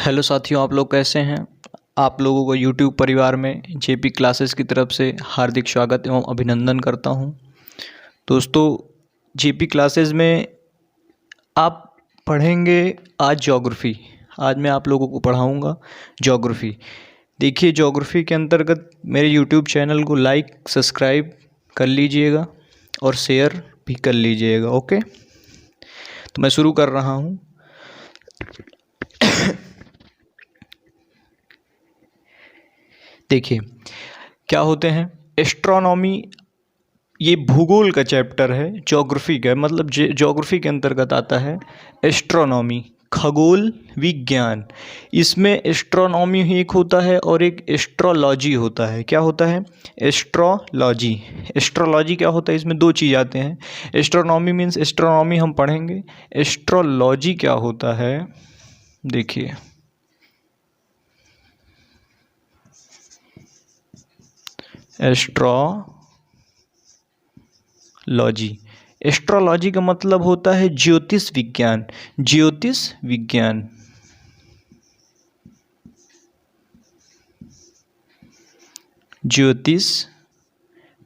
Hello साथियों, आप लोग कैसे हैं। आप लोगों को यूट्यूब परिवार में जेपी क्लासेस की तरफ से हार्दिक स्वागत एवं अभिनंदन करता हूं। दोस्तों, जेपी क्लासेस में आप पढ़ेंगे आज ज्योग्राफ़ी। आज मैं आप लोगों को पढ़ाऊंगा ज्योग्राफ़ी। देखिए, ज्योग्राफ़ी के अंतर्गत मेरे यूट्यूब चैनल को लाइक सब्सक्राइब कर लीजिएगा और शेयर भी कर लीजिएगा। ओके, तो मैं शुरू कर रहा हूं। देखिए, क्या होते हैं एस्ट्रोनॉमी। ये भूगोल का चैप्टर है, ज्योग्राफी का मतलब ज्योग्राफी के अंतर्गत आता है एस्ट्रोनॉमी, खगोल विज्ञान। इसमें एस्ट्रोनॉमी ही एक होता है और एक एस्ट्रोलॉजी होता है। क्या होता है? एस्ट्रोलॉजी। एस्ट्रोलॉजी क्या होता है? इसमें दो चीज़ आते हैं। एस्ट्रोनॉमी मीन्स एस्ट्रोनॉमी हम पढ़ेंगे। एस्ट्रोलॉजी क्या होता है? देखिए, एस्ट्रोलॉजी। एस्ट्रोलॉजी का मतलब होता है ज्योतिष विज्ञान। ज्योतिष विज्ञान। ज्योतिष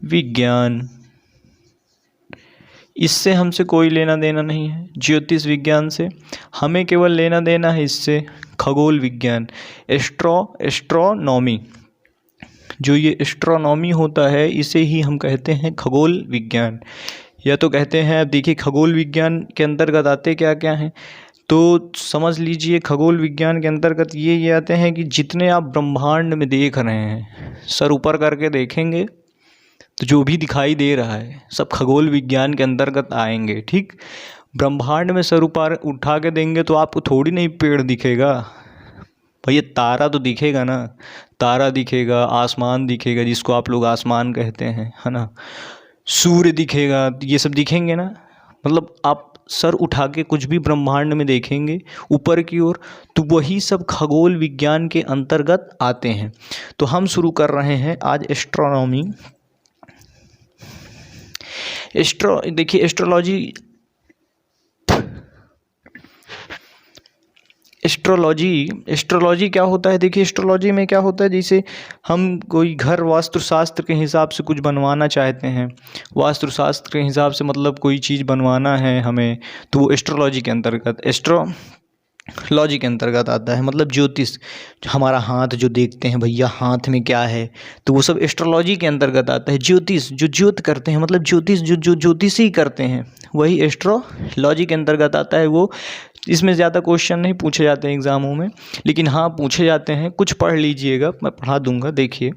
विज्ञान, इससे हमसे कोई लेना देना नहीं है। ज्योतिष विज्ञान से हमें केवल लेना देना है इससे खगोल विज्ञान। एस्ट्रोनॉमी, जो ये एस्ट्रोनॉमी होता है इसे ही हम कहते हैं खगोल विज्ञान, या तो कहते हैं। अब देखिए, खगोल विज्ञान के अंतर्गत आते क्या क्या हैं, तो समझ लीजिए। खगोल विज्ञान के अंतर्गत ये आते हैं कि जितने आप ब्रह्मांड में देख रहे हैं, सर ऊपर करके देखेंगे तो जो भी दिखाई दे रहा है सब खगोल विज्ञान के अंतर्गत आएंगे। ठीक, ब्रह्मांड में सर ऊपर उठा के देंगे तो आपको थोड़ी नहीं पेड़ दिखेगा भैया, तारा तो दिखेगा ना। तारा दिखेगा, आसमान दिखेगा जिसको आप लोग आसमान कहते हैं, है ना। सूर्य दिखेगा, ये सब दिखेंगे ना। मतलब आप सर उठा के कुछ भी ब्रह्मांड में देखेंगे ऊपर की ओर, तो वही सब खगोल विज्ञान के अंतर्गत आते हैं। तो हम शुरू कर रहे हैं आज एस्ट्रोनॉमी। देखिए, एस्ट्रोलॉजी क्या होता है? देखिए, एस्ट्रोलॉजी में क्या होता है, जैसे हम कोई घर वास्तुशास्त्र के हिसाब से कुछ बनवाना चाहते हैं। वास्तुशास्त्र के हिसाब से मतलब कोई चीज़ बनवाना है हमें, तो वो एस्ट्रोलॉजी के अंतर्गत एस्ट्रोलॉजी के अंतर्गत आता है। मतलब ज्योतिष, हमारा हाथ जो देखते हैं भैया, हाथ में क्या है, तो वो सब एस्ट्रोलॉजी के अंतर्गत आता है। ज्योतिष, जो ज्योत करते हैं, मतलब ज्योतिष जो ज्योतिषी करते हैं, वही एस्ट्रोलॉजी के अंतर्गत आता है। वो इसमें ज़्यादा क्वेश्चन नहीं पूछे जाते हैं एग्ज़ामों में, लेकिन हाँ पूछे जाते हैं। कुछ पढ़ लीजिएगा, मैं पढ़ा दूंगा। देखिए,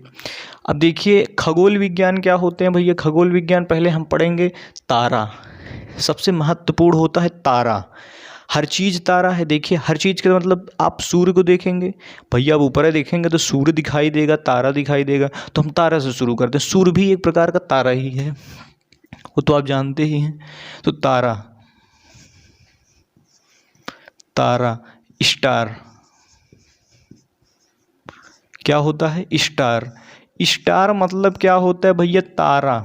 अब देखिए खगोल विज्ञान क्या होते हैं भैया। खगोल विज्ञान पहले हम पढ़ेंगे तारा। सबसे महत्वपूर्ण होता है तारा। हर चीज़ तारा है। देखिए, हर चीज़ का मतलब आप सूर्य को देखेंगे भैया, आप ऊपर देखेंगे तो सूर्य दिखाई देगा, तारा दिखाई देगा। तो हम तारा से शुरू करते हैं। सूर्य भी एक प्रकार का तारा ही है, वो तो आप जानते ही हैं। तो तारा, स्टार क्या होता है? स्टार मतलब क्या होता है भैया? तारा।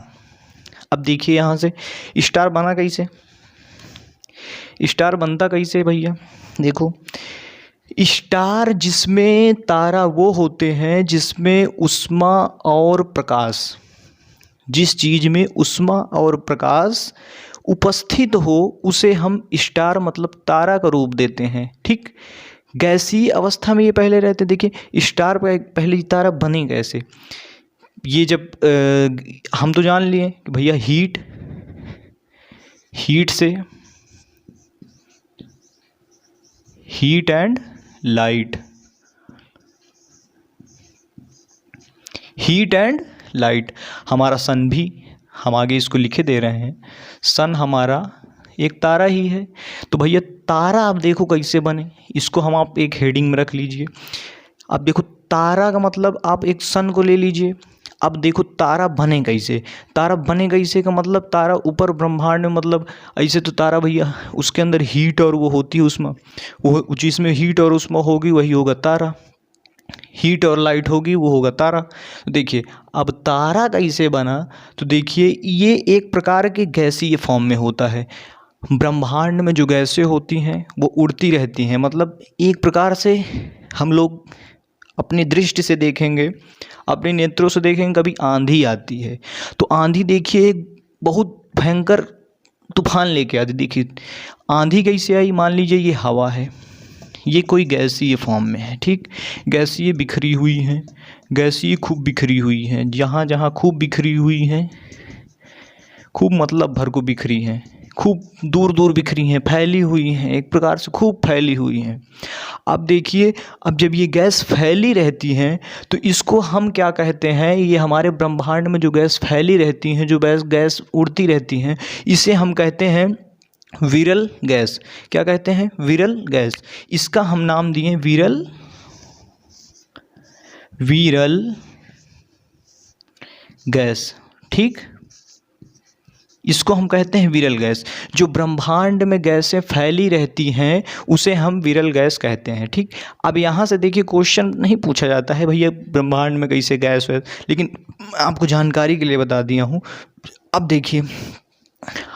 अब देखिए, यहाँ से स्टार बना कैसे? स्टार बनता कैसे भैया? देखो, स्टार जिसमें तारा वो होते हैं जिसमें उष्मा और प्रकाश, जिस चीज़ में उष्मा और प्रकाश उपस्थित हो उसे हम स्टार मतलब तारा का रूप देते हैं। ठीक, गैसीय अवस्था में ये पहले रहते। देखिए, स्टार पहले तारा बने कैसे? ये जब हम तो जान लिए कि भैया हीट से, heat and light, heat and light. हमारा सन भी, हम आगे इसको लिखे दे रहे हैं, सन हमारा एक तारा ही है। तो भैया तारा आप देखो कैसे बने, इसको हम आप एक हेडिंग में रख लीजिए। अब देखो, तारा का मतलब आप एक सन को ले लीजिए। अब देखो तारा बने कैसे। तारा बने कैसे का मतलब, तारा ऊपर ब्रह्मांड में, मतलब ऐसे तो तारा भैया उसके अंदर हीट और वो होती है उष्मा, वो जिसमें हीट और उष्मा होगी वही होगा तारा। हीट और लाइट होगी वो होगा तारा। तो देखिए, अब तारा कैसे बना, तो देखिए ये एक प्रकार के गैसीय फॉर्म में होता है। ब्रह्मांड में जो गैसें होती हैं वो उड़ती रहती हैं, मतलब एक प्रकार से हम लोग अपनी दृष्टि से देखेंगे, अपने नेत्रों से देखेंगे, कभी आंधी आती है तो आंधी देखिए बहुत भयंकर तूफान लेके आती। देखिए आंधी कैसे आई, मान लीजिए ये हवा है, ये कोई गैसीय फॉर्म में है, ठीक, गैसीय बिखरी हुई हैं, गैसीय खूब बिखरी हुई हैं, जहाँ जहाँ खूब बिखरी हुई हैं, खूब मतलब भर को बिखरी हैं, खूब दूर दूर बिखरी हैं, फैली हुई हैं, एक प्रकार से खूब फैली हुई हैं। अब देखिए, अब जब ये गैस फैली रहती हैं तो इसको हम क्या कहते हैं, ये हमारे ब्रह्मांड में जो गैस फैली रहती हैं, जो गैस उड़ती रहती हैं, इसे हम कहते हैं विरल गैस। क्या कहते हैं? विरल गैस। इसका हम नाम दिए विरल गैस, ठीक, इसको हम कहते हैं विरल गैस। जो ब्रह्मांड में गैसें फैली रहती हैं उसे हम विरल गैस कहते हैं, ठीक। अब यहाँ से देखिए क्वेश्चन नहीं पूछा जाता है भैया ब्रह्मांड में कैसे गैस है, लेकिन आपको जानकारी के लिए बता दिया हूँ। अब देखिए,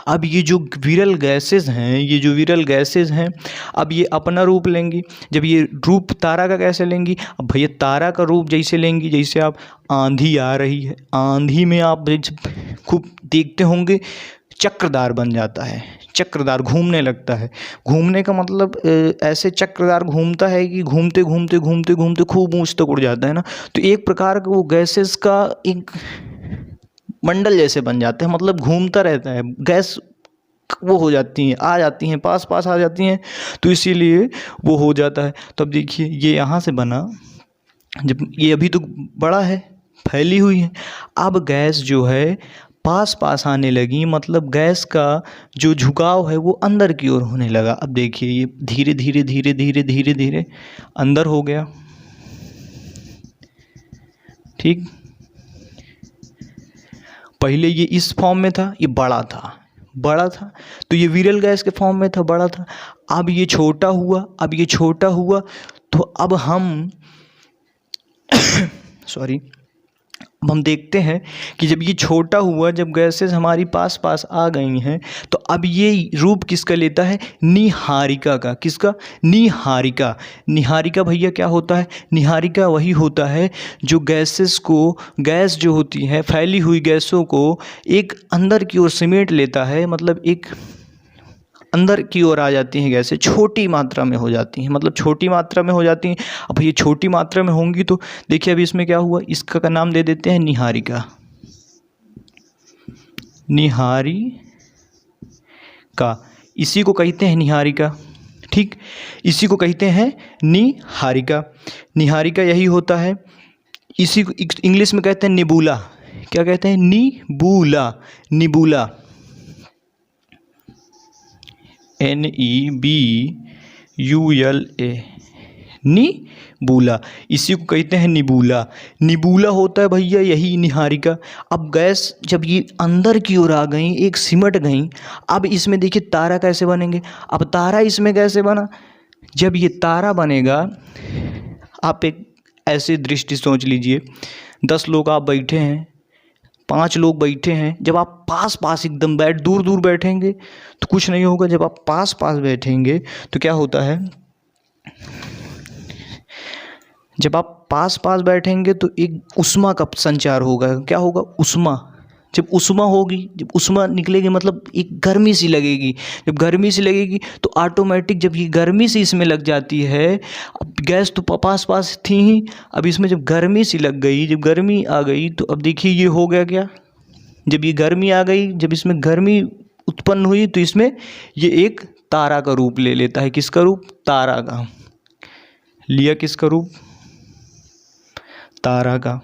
अब ये जो विरल गैसेस हैं, ये जो विरल गैसेस हैं, अब ये अपना रूप लेंगी। जब ये रूप तारा का कैसे लेंगी, अब भैया तारा का रूप जैसे लेंगी, जैसे आप आंधी आ रही है, आंधी में आप खूब देखते होंगे चक्रदार बन जाता है, चक्रदार घूमने लगता है। घूमने का मतलब ऐसे चक्रदार घूमता है कि घूमते घूमते घूमते घूमते खूब ऊंच तक उड़ जाता है ना। तो एक प्रकार का वो गैसेस का एक मंडल जैसे बन जाते हैं, मतलब घूमता रहता है, गैस वो हो जाती हैं, आ जाती हैं, पास पास आ जाती हैं, तो इसीलिए वो हो जाता है। तो अब देखिए ये यहाँ से बना, जब ये अभी तो बड़ा है, फैली हुई है, अब गैस जो है पास पास आने लगी, मतलब गैस का जो झुकाव है वो अंदर की ओर होने लगा। अब देखिए ये धीरे धीरे धीरे धीरे धीरे धीरे अंदर हो गया, ठीक। पहले ये इस फॉर्म में था, ये बड़ा था, तो ये विरल गैस के फॉर्म में था, बड़ा था। अब ये छोटा हुआ, तो अब हम सॉरी, अब हम देखते हैं कि जब ये छोटा हुआ, जब गैसेस हमारी पास पास आ गई हैं, तो अब ये रूप किसका लेता है? निहारिका का। किसका? निहारिका। निहारिका भैया क्या होता है? निहारिका वही होता है जो गैसेस को, गैस जो होती है, फैली हुई गैसों को एक अंदर की ओर समेट लेता है, मतलब एक अंदर की ओर आ जाती हैं गैसें, छोटी मात्रा में हो जाती हैं, मतलब छोटी मात्रा में हो जाती हैं। अब ये छोटी मात्रा में होंगी तो देखिए अभी इसमें क्या हुआ, इसका का नाम दे देते हैं निहारिका। निहारिका, इसी को कहते हैं निहारिका, ठीक, इसी को कहते हैं निहारिका। निहारिका यही होता है, इसी को इंग्लिश में कहते हैं निबूला। क्या कहते हैं? निबूला। निबूला, NEBULA, निबूला, इसी को कहते हैं निबूला। निबूला होता है भैया यही निहारिका। अब गैस जब ये अंदर की ओर आ गई, एक सिमट गई, अब इसमें देखिए तारा कैसे बनेंगे। अब तारा इसमें कैसे बना, जब ये तारा बनेगा, आप एक ऐसी दृष्टि सोच लीजिए, 10 लोग आप बैठे हैं, 5 लोग बैठे हैं, जब आप पास पास एकदम दूर दूर बैठेंगे तो कुछ नहीं होगा। जब आप पास पास बैठेंगे तो क्या होता है, जब आप पास पास बैठेंगे तो एक ऊष्मा का संचार होगा। क्या होगा? ऊष्मा। जब ऊष्मा होगी, जब ऊष्मा निकलेगी, मतलब एक गर्मी सी लगेगी। जब गर्मी सी लगेगी तो ऑटोमेटिक जब ये गर्मी सी इसमें लग जाती है, अब गैस तो पास पास थी ही, अब इसमें जब गर्मी सी लग गई, जब गर्मी आ गई, तो अब देखिए ये हो गया क्या, जब ये गर्मी आ गई, जब इसमें गर्मी उत्पन्न हुई तो इसमें ये एक तारा का रूप ले लेता है। किसका रूप? तारा का। लिया किसका रूप? तारा का।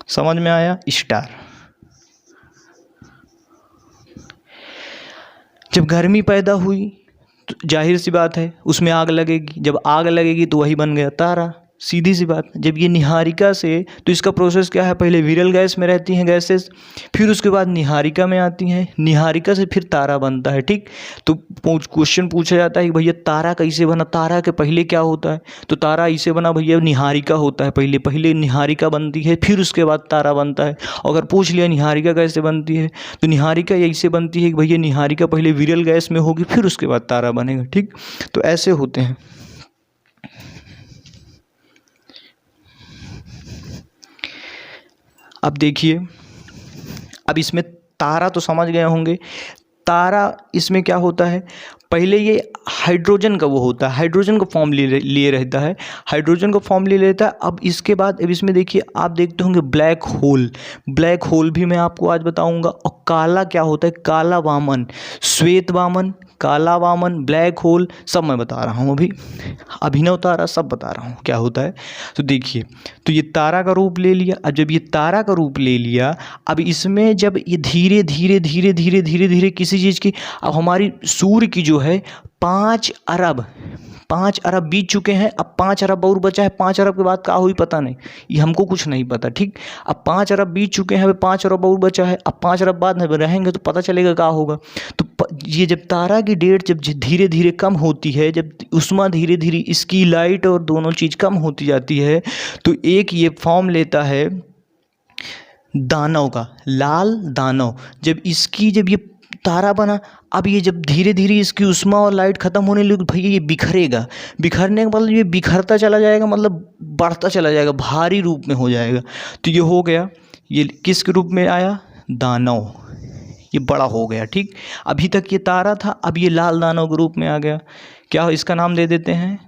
समझ में आया? स्टार। जब गर्मी पैदा हुई तो जाहिर सी बात है उसमें आग लगेगी, जब आग लगेगी तो वही बन गया तारा, सीधी सी बात। जब ये निहारिका से, तो इसका प्रोसेस क्या है, पहले विरल गैस में रहती हैं गैसेस, फिर उसके बाद निहारिका में आती हैं, निहारिका से फिर तारा बनता है, ठीक। तो क्वेश्चन पूछा जाता है कि भैया तारा कैसे बना, तारा के पहले क्या होता है, तो तारा ऐसे बना भैया, निहारिका होता है पहले निहारिका बनती है, फिर उसके बाद तारा बनता है। अगर पूछ लिया निहारिका कैसे बनती है, तो निहारिका ऐसे बनती है कि भैया निहारिका पहले विरल गैस में होगी, फिर उसके बाद तारा बनेगा, ठीक। तो ऐसे होते हैं। अब देखिए, अब इसमें तारा तो समझ गए होंगे। तारा इसमें क्या होता है, पहले ये हाइड्रोजन का वो होता है, हाइड्रोजन का फॉर्म लिए रहता है, हाइड्रोजन का फॉर्म ले लेता है। अब इसके बाद अब इसमें देखिए, आप देखते होंगे ब्लैक होल, ब्लैक होल भी मैं आपको आज बताऊंगा। और काला क्या होता है, काला वामन, श्वेत वामन, काला वामन, ब्लैक होल, सब मैं बता रहा हूँ अभी, अभिनव तारा सब बता रहा हूँ क्या होता है। तो देखिए, तो ये तारा का रूप ले लिया। अब जब ये तारा का रूप ले लिया, अब इसमें जब ये धीरे धीरे धीरे धीरे धीरे धीरे किसी चीज़ की, अब हमारी सूर्य की जो है 5 अरब बीत चुके हैं, अब 5 अरब और बचा है। 5 अरब के बाद क्या हुई पता नहीं, ये हमको कुछ नहीं पता, ठीक। अब 5 अरब बीत चुके हैं, अब 5 अरब और बचा है, अब 5 अरब बाद में रहेंगे तो पता चलेगा क्या होगा। तो ये जब तारा की डेट जब धीरे धीरे कम होती है, जब उष्मा धीरे धीरे इसकी लाइट और दोनों चीज़ कम होती जाती है, तो एक ये फॉर्म लेता है दानव का, लाल दानव। जब ये तारा बना, अब ये जब धीरे धीरे इसकी उष्मा और लाइट ख़त्म होने लगी, भैया ये बिखरेगा। बिखरने का मतलब ये बिखरता चला जाएगा, मतलब बढ़ता चला जाएगा, भारी रूप में हो जाएगा। तो ये हो गया, ये किस रूप में आया, दानव, ये बड़ा हो गया, ठीक। अभी तक ये तारा था, अब ये लाल दानव के रूप में आ गया। क्या इसका नाम दे देते हैं,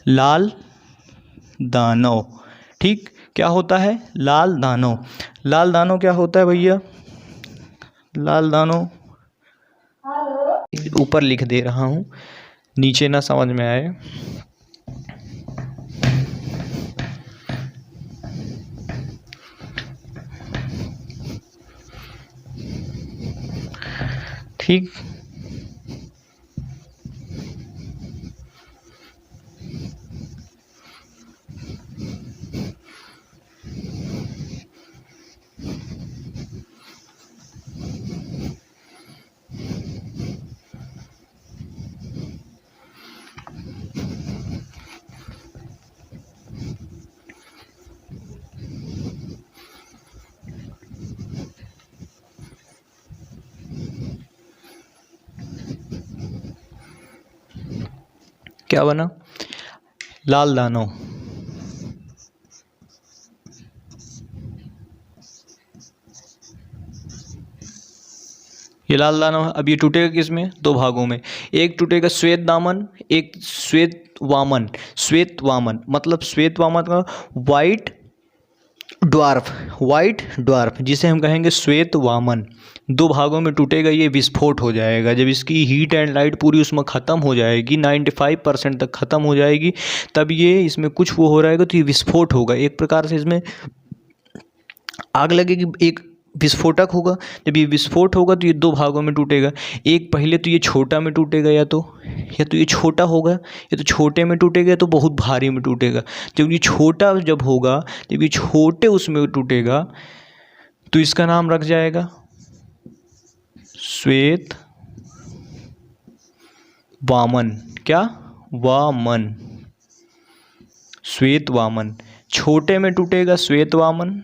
लाल दानव, ठीक। क्या होता है, लाल दानव। लाल दानव क्या होता है भैया, लाल दानव ऊपर लिख दे रहा हूँ, नीचे ना समझ में आए। ठीक, क्या बना, लाल दानव। ये लाल दानव, अब ये टूटेगा किस में, 2 भागों में। एक टूटेगा श्वेत दामन, एक श्वेत वामन। श्वेत वामन मतलब श्वेत वामन का वाइट ड्वार्फ, वाइट ड्वार्फ जिसे हम कहेंगे श्वेत वामन। 2 भागों में टूटेगा, ये विस्फोट हो जाएगा। जब इसकी हीट एंड लाइट पूरी उसमें ख़त्म हो जाएगी, 95% तक ख़त्म हो जाएगी, तब ये इसमें कुछ वो हो रहेगा, तो ये विस्फोट होगा। एक प्रकार से इसमें आग लगेगी, एक विस्फोटक होगा। जब ये विस्फोट होगा तो ये 2 भागों में टूटेगा। एक पहले तो ये छोटा में टूटेगा, या तो ये छोटा होगा, या तो छोटे में टूटेगा, या तो बहुत भारी में टूटेगा। जब ये छोटा जब होगा, जब ये छोटे उसमें टूटेगा, तो इसका नाम रख जाएगा श्वेत वामन। क्या, वामन, श्वेत वामन। छोटे में टूटेगा श्वेत वामन,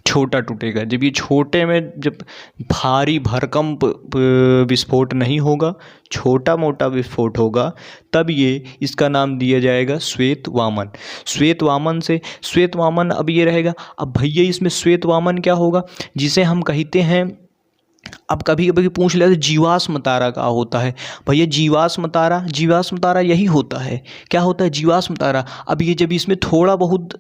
छोटा टूटेगा। जब ये छोटे में जब भारी भरकम विस्फोट नहीं होगा, छोटा मोटा विस्फोट होगा, तब ये इसका नाम दिया जाएगा श्वेत वामन। श्वेत वामन से श्वेत वामन अब ये रहेगा। अब भैया इसमें श्वेत वामन क्या होगा, जिसे हम कहते हैं, अब कभी कभी पूछ लेते जीवाश्म तारा का होता है। भैया जीवाश्म तारा यही होता है। क्या होता है, जीवाश्म तारा। अब ये जब इसमें थोड़ा बहुत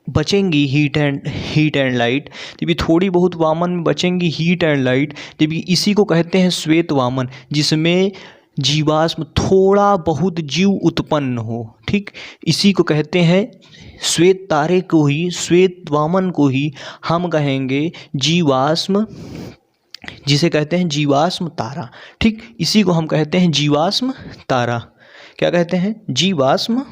बचेंगी हीट एंड लाइट, जब ये थोड़ी बहुत वामन में बचेंगी हीट एंड लाइट, जब ये इसी को कहते हैं श्वेत वामन, जिसमें जीवाश्म थोड़ा बहुत जीव उत्पन्न हो, ठीक। इसी को कहते हैं श्वेत तारे को ही, श्वेत वामन को ही हम कहेंगे जीवाश्म, जिसे कहते हैं जीवाश्म तारा, ठीक। इसी को हम कहते हैं जीवाश्म तारा। क्या कहते हैं, जीवाश्म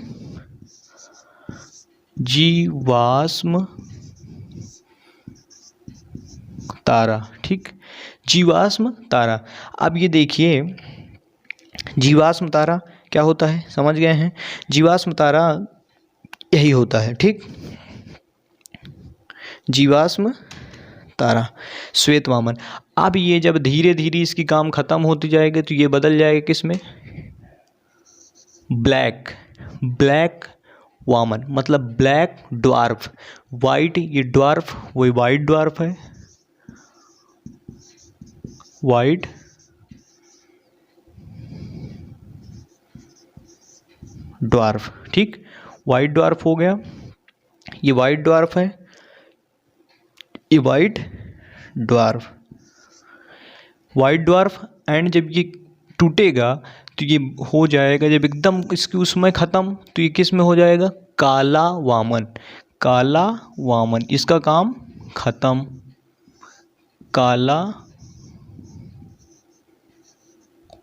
तारा, ठीक। जीवाश्म तारा। अब ये देखिए, जीवाश्म तारा क्या होता है, समझ गए हैं। जीवाश्म तारा यही होता है, ठीक। जीवाश्म तारा, श्वेत वामन। अब ये जब धीरे धीरे इसकी काम ख़त्म होती जाएगी, तो ये बदल जाएगा किस में, ब्लैक ब्लैक वामन मतलब ब्लैक ड्वार्फ। वाइट ये ड्वार्फ, वही वाइट ड्वार्फ है, वाइट ड्वार्फ। ठीक, वाइट ड्वार्फ हो गया, ये वाइट ड्वार्फ है, ये white dwarf, white dwarf. And जब ये टूटेगा तो ये हो जाएगा, जब एकदम इसकी उसमें ख़त्म तो ये किस में हो जाएगा, काला वामन। काला वामन, इसका काम ख़त्म, काला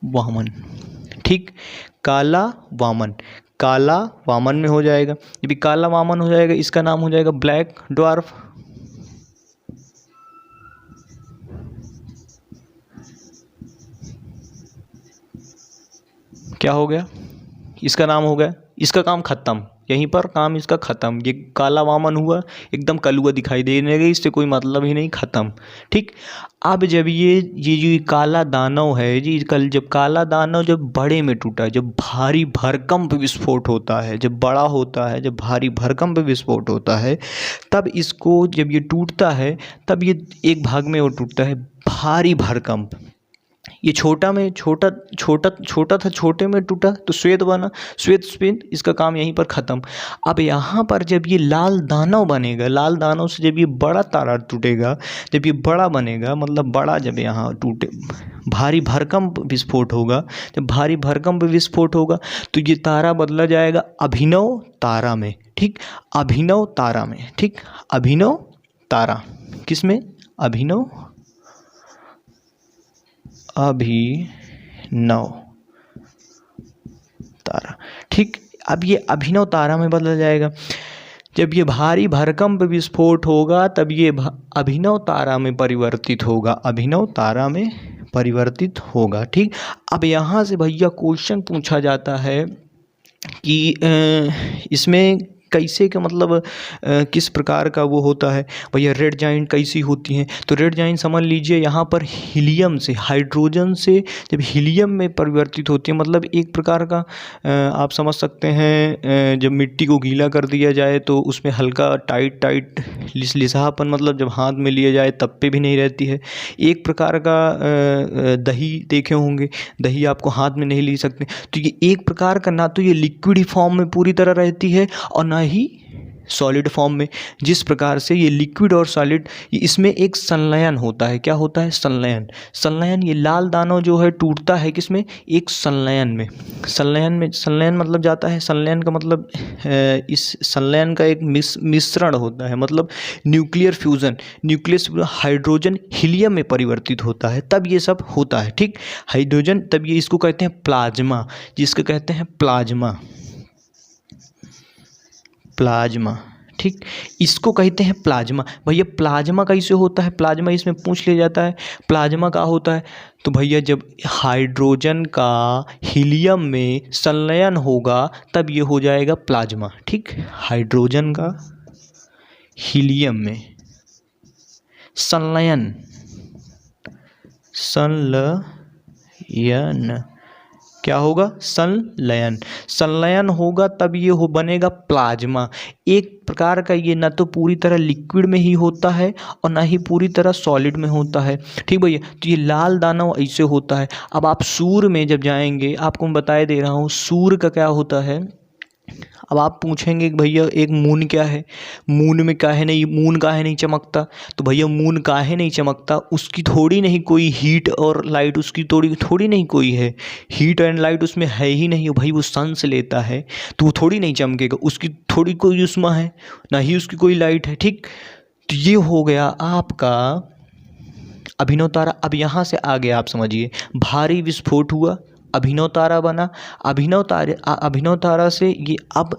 वामन। ठीक, काला वामन, काला वामन में हो जाएगा। ये भी काला वामन हो जाएगा, इसका नाम हो जाएगा ब्लैक ड्वार्फ। क्या हो गया, इसका नाम हो गया, इसका काम खत्म, यहीं पर काम इसका ख़त्म। ये काला वामन हुआ, एकदम कलुआ दिखाई देने लगे, इससे कोई मतलब ही नहीं, ख़त्म। ठीक, अब जब ये जो काला दानव है जी, कल जब काला दानव जब बड़े में टूटा, जब भारी भरकंप विस्फोट होता है, जब बड़ा होता है, जब भारी भरकंप विस्फोट होता है, तब इसको जब ये टूटता है तब ये एक भाग में वो टूटता है भारी भरकंप। ये छोटा में छोटा छोटा छोटा था, छोटे में टूटा तो श्वेत बना, श्वेत स्पिन, इसका काम यहीं पर ख़त्म। अब यहाँ पर जब ये लाल दानव बनेगा, लाल दानव से जब ये बड़ा तारा टूटेगा, जब ये बड़ा बनेगा, मतलब बड़ा जब यहाँ टूटे, भारी भरकंप विस्फोट होगा, जब भारी भरकंप विस्फोट होगा तो ये तारा बदला जाएगा अभिनव तारा में। ठीक, अभिनव तारा में। ठीक, अभिनव तारा किस में, अभिनव, अभिनव तारा। ठीक, अब ये अभिनव तारा में बदल जाएगा। जब ये भारी भरकंप विस्फोट होगा तब ये अभिनव तारा में परिवर्तित होगा, अभिनव तारा में परिवर्तित होगा। ठीक, अब यहाँ से भैया क्वेश्चन पूछा जाता है कि इसमें कैसे का मतलब किस प्रकार का वो होता है भैया, रेड जाइंट कैसी होती हैं। तो रेड जाइंट समझ लीजिए यहाँ पर हीलियम से, हाइड्रोजन से जब हीलियम में परिवर्तित होती है, मतलब एक प्रकार का आप समझ सकते हैं, जब मिट्टी को गीला कर दिया जाए तो उसमें हल्का टाइट टाइट लिसलिसापन, मतलब जब हाथ में लिया जाए तब पे भी नहीं रहती है। एक प्रकार का दही देखे होंगे, दही आपको हाथ में नहीं ले सकते, तो ये एक प्रकार का, ना तो ये लिक्विड फॉर्म में पूरी तरह रहती है और ना ही सॉलिड फॉर्म में। जिस प्रकार से ये लिक्विड और सॉलिड, इसमें एक संलयन होता है। क्या होता है, संलयन। संलयन, ये लाल दानव जो है टूटता है किसमें, एक संलयन में। संलयन में, संलयन मतलब जाता है, संलयन का मतलब इस संलयन का एक मिश्रण होता है, मतलब nuclear fusion, nucleus hydrogen helium में परिवर्तित होता है, तब ये सब होता है। ठीक, हाइड्रोजन, तब ये इसको कहते हैं प्लाज्मा, जिसको कहते हैं प्लाज्मा, प्लाज्मा। ठीक, इसको कहते हैं प्लाज्मा। भैया प्लाज्मा कैसे होता है, प्लाज्मा इसमें पूछ लिया जाता है, प्लाज्मा क्या होता है। तो भैया जब हाइड्रोजन का हीलियम में संलयन होगा तब ये हो जाएगा प्लाज्मा। ठीक, हाइड्रोजन का हीलियम में संलयन, संलयन क्या होगा, संलयन, संलयन होगा तब ये हो बनेगा प्लाज्मा। एक प्रकार का ये ना तो पूरी तरह लिक्विड में ही होता है और ना ही पूरी तरह सॉलिड में होता है। ठीक भैया, तो ये लाल दानव ऐसे होता है। अब आप सूर्य में जब जाएंगे, आपको मैं बताए दे रहा हूँ सूर्य का क्या होता है। अब आप पूछेंगे कि भैया एक मून क्या है, मून में काहे नहीं, मून काहे नहीं चमकता। तो भैया मून काहे नहीं चमकता, उसकी थोड़ी नहीं कोई हीट और लाइट, उसकी थोड़ी नहीं कोई है, हीट एंड लाइट उसमें है ही नहीं। भाई वो सन से लेता है तो वो थोड़ी नहीं चमकेगा, उसकी थोड़ी कोई उष्मा है, ना ही उसकी कोई लाइट है। ठीक, तो ये हो गया आपका अभिनव तारा। अब यहाँ से आगे आप समझिए, भारी विस्फोट हुआ, अभिनव तारा बना, अभिनव तारा से ये अब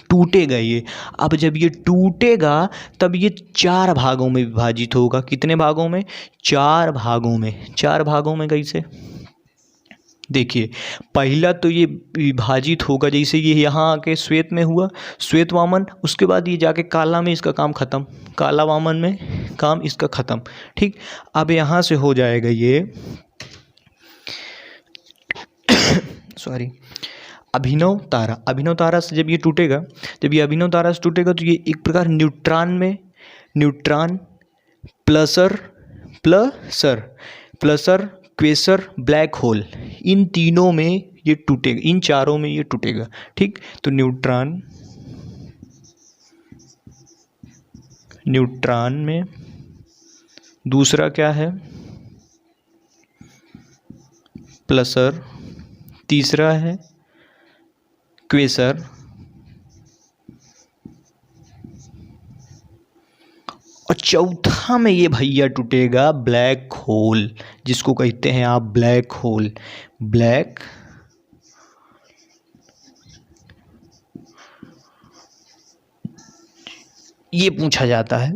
टूटेगा ये। अब जब ये टूटेगा तब ये 4 भागों में विभाजित होगा। कितने भागों में, 4 भागों में। 4 भागों में कैसे, देखिए पहला तो ये विभाजित होगा, जैसे ये यहाँ आके श्वेत में हुआ, श्वेत वामन, उसके बाद ये जाके काला में इसका काम ख़त्म, काला वामन में काम इसका ख़त्म। ठीक, अब यहाँ से हो जाएगा ये सॉरी, अभिनव तारा, अभिनव तारा से जब ये टूटेगा, जब ये अभिनव तारा से टूटेगा तो ये एक प्रकार न्यूट्रॉन में, न्यूट्रॉन प्लसर प्लसर प्लसर क्वेसर ब्लैक होल, इन तीनों में ये टूटेगा, इन चारों में ये टूटेगा। ठीक, तो न्यूट्रॉन, न्यूट्रॉन में, दूसरा क्या है प्लसर, तीसरा है क्वेसर, और चौथा में ये भैया टूटेगा ब्लैक होल, जिसको कहते हैं आप ब्लैक होल। ब्लैक ये पूछा जाता है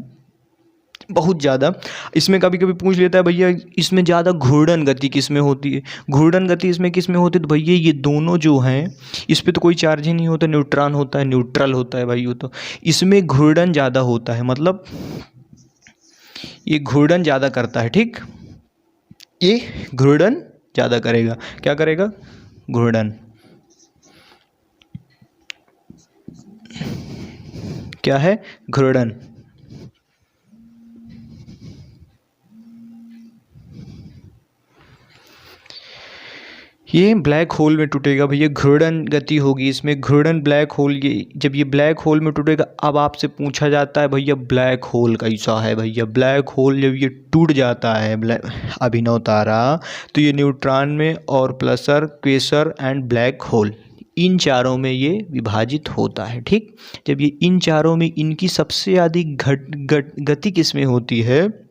बहुत ज़्यादा, इसमें कभी कभी पूछ लेता है भैया इसमें ज़्यादा घूर्णन गति किस में होती है, घूर्णन गति इसमें किस में होती है, तो भैया ये दोनों जो हैं इस पे तो कोई चार्ज ही नहीं होता, न्यूट्रॉन होता है, न्यूट्रल होता है भाई, वो तो इसमें घूर्णन ज़्यादा होता है, मतलब ये घूर्णन ज़्यादा करता है। ठीक, ये घूर्णन ज़्यादा करेगा, क्या करेगा, घूर्णन, क्या है, घूर्णन। ये ब्लैक होल में टूटेगा भैया, घूर्णन गति होगी इसमें, घूर्णन ब्लैक होल, ये जब ये ब्लैक होल में टूटेगा, अब आपसे पूछा जाता है भैया ब्लैक होल कैसा है भैया, ब्लैक होल जब ये टूट जाता है अभिनव तारा, तो ये न्यूट्रॉन में और प्लसर क्वेसर एंड ब्लैक होल, इन चारों में ये विभाजित होता है। ठीक, जब ये इन चारों में इनकी सबसे अधिक गति किस में होती है,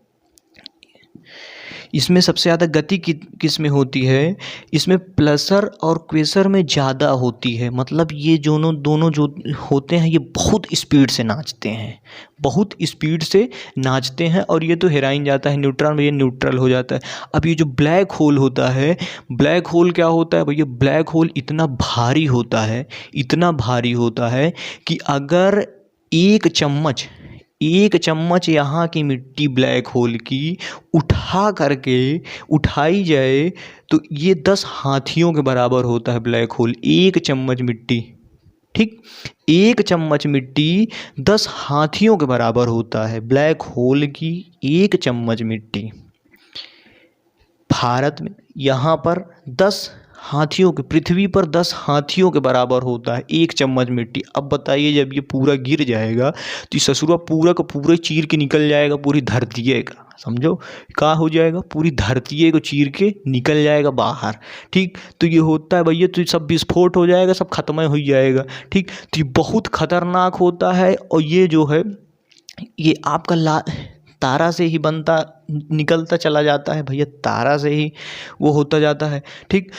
इसमें सबसे ज़्यादा गति किस में होती है, इसमें प्लसर और क्वेसर में ज़्यादा होती है, मतलब ये दोनों जो होते हैं ये बहुत स्पीड से नाचते हैं, बहुत स्पीड से नाचते हैं, और ये तो हेराइन जाता है, न्यूट्रॉन में ये न्यूट्रल हो जाता है। अब ये जो ब्लैक होल होता है, ब्लैक होल क्या होता है भैया, ब्लैक होल इतना भारी होता है, इतना भारी होता है कि अगर एक चम्मच यहाँ की मिट्टी ब्लैक होल की उठाई जाए तो ये 10 हाथियों के बराबर होता है ब्लैक होल, एक चम्मच मिट्टी। ठीक, एक चम्मच मिट्टी 10 हाथियों के बराबर होता है, ब्लैक होल की एक चम्मच मिट्टी। भारत में यहाँ पर 10 हाथियों के, पृथ्वी पर 10 हाथियों के बराबर होता है एक चम्मच मिट्टी। अब बताइए जब ये पूरा गिर जाएगा तो ये ससुरा पूरा का पूरा चीर के निकल जाएगा, पूरी धरती का, समझो क्या हो जाएगा, पूरी धरती को चीर के निकल जाएगा बाहर। ठीक, तो ये होता है भैया, तो सब विस्फोट हो जाएगा, सब खत्म हो जाएगा। ठीक, तो ये बहुत खतरनाक होता है, और ये जो है ये आपका तारा से ही बनता निकलता चला जाता है भैया, तारा से ही वो होता जाता है। ठीक,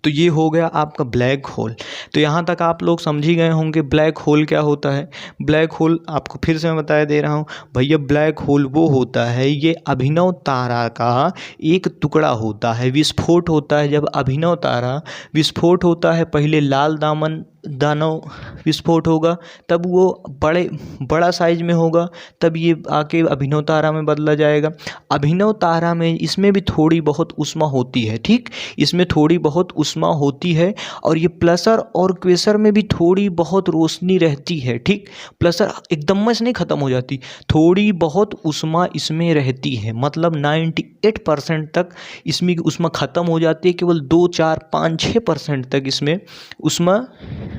तो ये हो गया आपका ब्लैक होल। तो यहाँ तक आप लोग समझ ही गए होंगे ब्लैक होल क्या होता है। ब्लैक होल आपको फिर से मैं बता दे रहा हूँ भैया, ब्लैक होल वो होता है, ये अभिनव तारा का एक टुकड़ा होता है, विस्फोट होता है। जब अभिनव तारा विस्फोट होता है, पहले लाल दानव विस्फोट होगा, तब वो बड़ा साइज में होगा, तब ये आके अभिनव तारा में बदला जाएगा। अभिनव तारा में इसमें भी थोड़ी बहुत ऊष्मा होती है। ठीक, इसमें थोड़ी बहुत ऊष्मा होती है, और ये प्लसर और क्वेसर में भी थोड़ी बहुत रोशनी रहती है। ठीक, प्लसर एकदम से नहीं ख़त्म हो जाती, थोड़ी बहुत ऊष्मा इसमें रहती है, मतलब 98% तक इसमें ऊष्मा ख़त्म हो जाती है, केवल 2, 4, 5, 6% तक इसमें ऊष्मा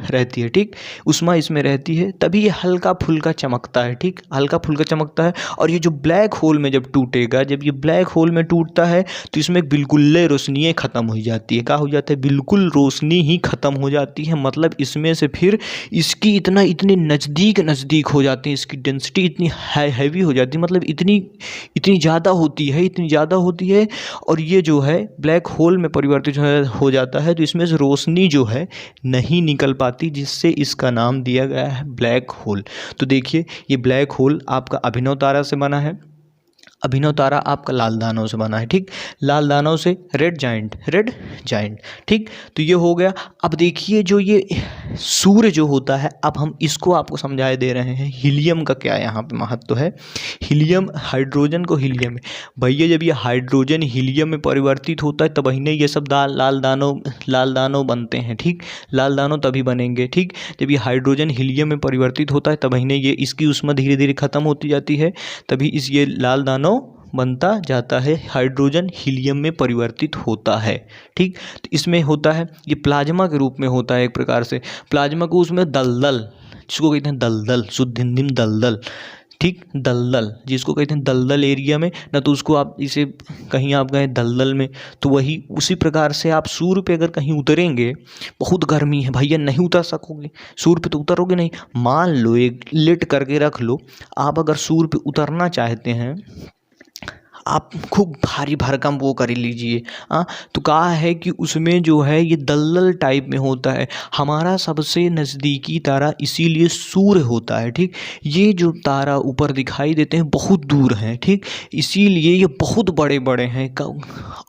रहती है। ठीक, ऊष्मा इसमें रहती है, तभी ये हल्का फुल्का चमकता है। ठीक, हल्का फुल्का चमकता है। और ये जो ब्लैक होल में जब टूटेगा, जब ये ब्लैक होल में टूटता है तो इसमें बिल्कुल रोशनी ख़त्म हो जाती है। क्या हो जाता है, बिल्कुल रोशनी ही ख़त्म हो जाती है, मतलब इसमें से फिर इसकी इतनी नज़दीक हो जाती है, इसकी डेंसिटी इतनी हैवी हो जाती है, मतलब इतनी ज़्यादा होती है, और ये जो है ब्लैक होल में परिवर्तित हो जाता है, तो इसमें से रोशनी जो है नहीं निकल पाती, जिससे इसका नाम दिया गया है ब्लैक होल। तो देखिए, ये ब्लैक होल आपका अभिनव तारा से बना है। अभिनव तारा आपका लाल दानों से बना है, ठीक। लाल दानों से रेड जाइंट, ठीक। तो ये हो गया। अब देखिए जो ये सूर्य जो होता है, अब हम इसको आपको समझाए दे रहे हैं हीलियम का क्या यहाँ पे महत्व है। हीलियम, हाइड्रोजन को हीलियम में, भैया जब ये हाइड्रोजन हीलियम में परिवर्तित होता है तब ही ये सब लाल दानों बनते हैं, ठीक। लाल दानों तभी बनेंगे, ठीक, जब ये हाइड्रोजन हीलियम में परिवर्तित होता है तब ही ये इसकी ऊष्मा धीरे धीरे खत्म होती जाती है, तभी ये लाल दानों बनता जाता है, हाइड्रोजन हीलियम में परिवर्तित होता है, ठीक। तो इसमें होता है, ये प्लाज्मा के रूप में होता है एक प्रकार से। प्लाज्मा को उसमें दलदल, जिसको कहते हैं दलदल, शुद्ध हिंदी में दलदल, ठीक, दलदल जिसको कहते हैं दलदल एरिया में, ना तो उसको आप इसे कहीं आप गए दलदल में, तो वही उसी प्रकार से आप सूर्य पे अगर कहीं उतरेंगे, बहुत गर्मी है भैया नहीं उतर सकोगे सूर्य पे, तो उतरोगे नहीं। मान लो एक लिट करके रख लो, आप अगर सूर्य पे उतरना चाहते हैं, आप खूब भारी भरकम वो कर लीजिए, तो कहा है कि उसमें जो है ये दलदल टाइप में होता है। हमारा सबसे नज़दीकी तारा इसीलिए सूर्य होता है, ठीक। ये जो तारा ऊपर दिखाई देते हैं बहुत दूर हैं, ठीक, इसीलिए ये बहुत बड़े बड़े हैं।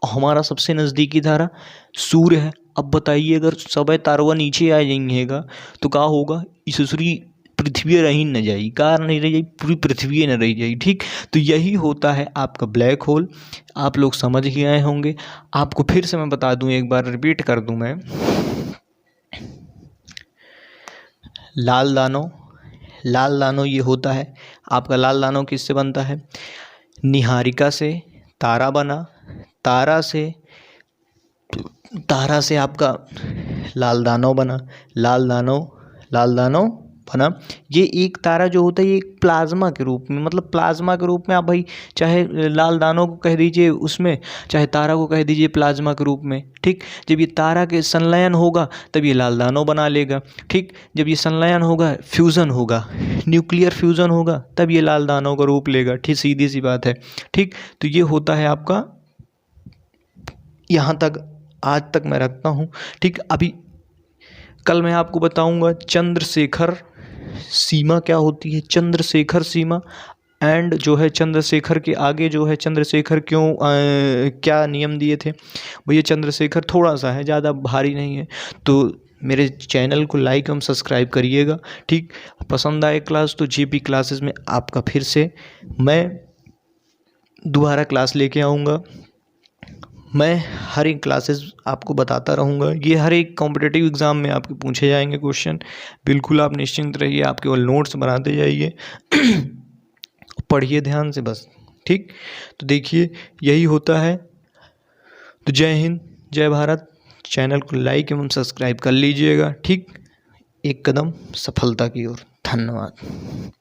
हमारा सबसे नज़दीकी तारा सूर्य है। अब बताइए अगर सब तारवा नीचे आ जाएंगेगा तो क्या होगा, इसुरी पृथ्वी रही न जाएगी, कार नहीं रह जाएगी, पूरी पृथ्वी न रह जाएगी, ठीक। तो यही होता है आपका ब्लैक होल। आप लोग समझ ही आए होंगे। आपको फिर से मैं बता दूं, एक बार रिपीट कर दूं मैं। लाल दानों ये होता है आपका, लाल दानों किससे बनता है, निहारिका से तारा बना, तारा से आपका लाल दानों बना, लाल दानों बना। ये एक तारा जो होता है ये एक प्लाज्मा के रूप में, मतलब प्लाज्मा के रूप में, आप भाई चाहे लाल दानों को कह दीजिए उसमें, चाहे तारा को कह दीजिए प्लाज्मा के रूप में, ठीक। जब ये तारा के संलयन होगा तब ये लाल दानों बना लेगा, ठीक। जब ये संलयन होगा, फ्यूज़न होगा, न्यूक्लियर फ्यूज़न होगा, तब ये लाल दानों का रूप लेगा, ठीक, सीधी सी बात है, ठीक। तो ये होता है आपका, यहाँ तक आज तक मैं रखता हूँ, ठीक। अभी कल मैं आपको बताऊंगा चंद्रशेखर सीमा क्या होती है, चंद्रशेखर सीमा, एंड जो है चंद्रशेखर के आगे जो है चंद्रशेखर क्यों क्या नियम दिए थे। भैया चंद्रशेखर थोड़ा सा है, ज़्यादा भारी नहीं है। तो मेरे चैनल को लाइक एवं सब्सक्राइब करिएगा, ठीक। पसंद आए क्लास तो जीपी क्लासेस में आपका फिर से मैं दोबारा क्लास लेके आऊँगा। मैं हर एक क्लासेस आपको बताता रहूँगा। ये हर एक कॉम्पिटिटिव एग्ज़ाम में आपके पूछे जाएंगे क्वेश्चन। बिल्कुल आप निश्चिंत रहिए, आप केवल नोट्स बनाते जाइए पढ़िए ध्यान से बस, ठीक। तो देखिए यही होता है। तो जय हिंद, जय भारत। चैनल को लाइक एवं सब्सक्राइब कर लीजिएगा, ठीक। एक कदम सफलता की ओर। धन्यवाद।